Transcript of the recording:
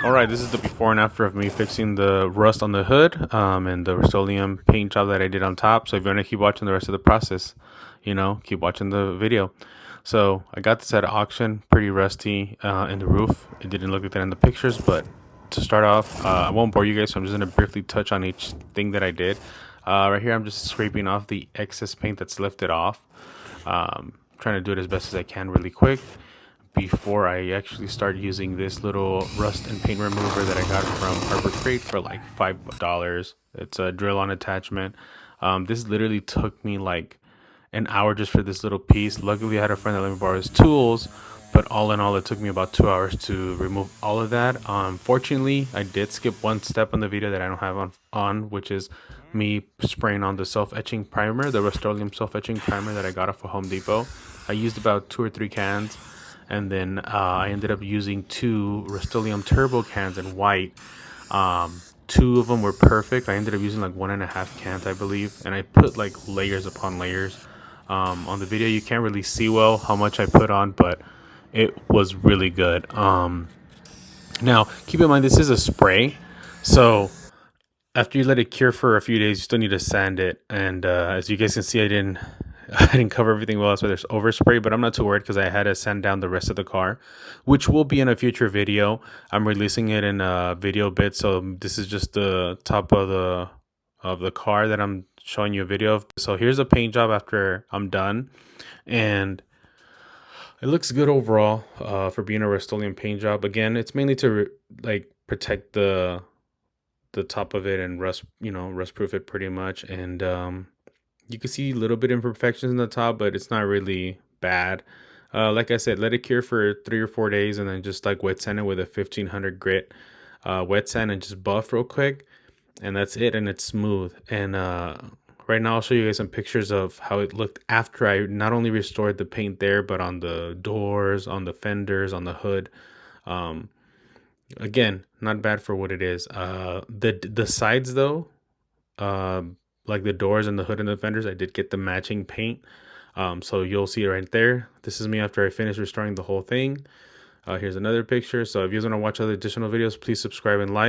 Alright, this is the before and after of me fixing the rust on the hood and the Rust-Oleum paint job that I did on top. So if you want to keep watching the rest of the process, keep watching the video. So I got this at auction, pretty rusty in the roof. It didn't look like that in the pictures, but to start off, I won't bore you guys, so I'm just going to briefly touch on each thing that I did. Right here, I'm just scraping off the excess paint that's lifted off. Trying to do it as best as I can really quick before I actually start using this little rust and paint remover that I got from Harbor Freight for like $5. It's a drill on attachment. This literally took me like an hour just for this little piece. Luckily I had a friend that let me borrow his tools, but all in all it took me about 2 hours to remove all of that. Fortunately I did skip one step on the video that I don't have on, which is me spraying on the self-etching primer, the Rust-Oleum self-etching primer that I got off of Home Depot. I used about 2 or 3 cans, and then I ended up using 2 Rust-Oleum turbo cans in white. 2 of them were perfect. I ended up using like 1.5 cans, I believe, and I put like layers upon layers. On the video you can't really see well how much I put on, but it was really good. Now keep in mind this is a spray, so after you let it cure for a few days you still need to sand it, and as you guys can see I didn't cover everything well. That's why there's overspray, but I'm not too worried because I had to sand down the rest of the car, which will be in a future video. I'm releasing it in a video bit, so this is just the top of the car that I'm showing you a video of. So here's a paint job after I'm done, and it looks good overall for being a Rust-Oleum paint job. Again, it's mainly to protect the top of it and rust proof it pretty much. And you can see a little bit imperfections in the top, but it's not really bad. Like I said, let it cure for 3 or 4 days and then just like wet sand it with a 1500 grit wet sand and just buff real quick, and that's it, and it's smooth. And right now I'll show you guys some pictures of how it looked after I not only restored the paint there, but on the doors, on the fenders, on the hood. Again, not bad for what it is. The sides though, like the doors and the hood and the fenders, I did get the matching paint. So you'll see it right there. This is me after I finished restoring the whole thing. Here's another picture. So if you guys want to watch other additional videos, please subscribe and like.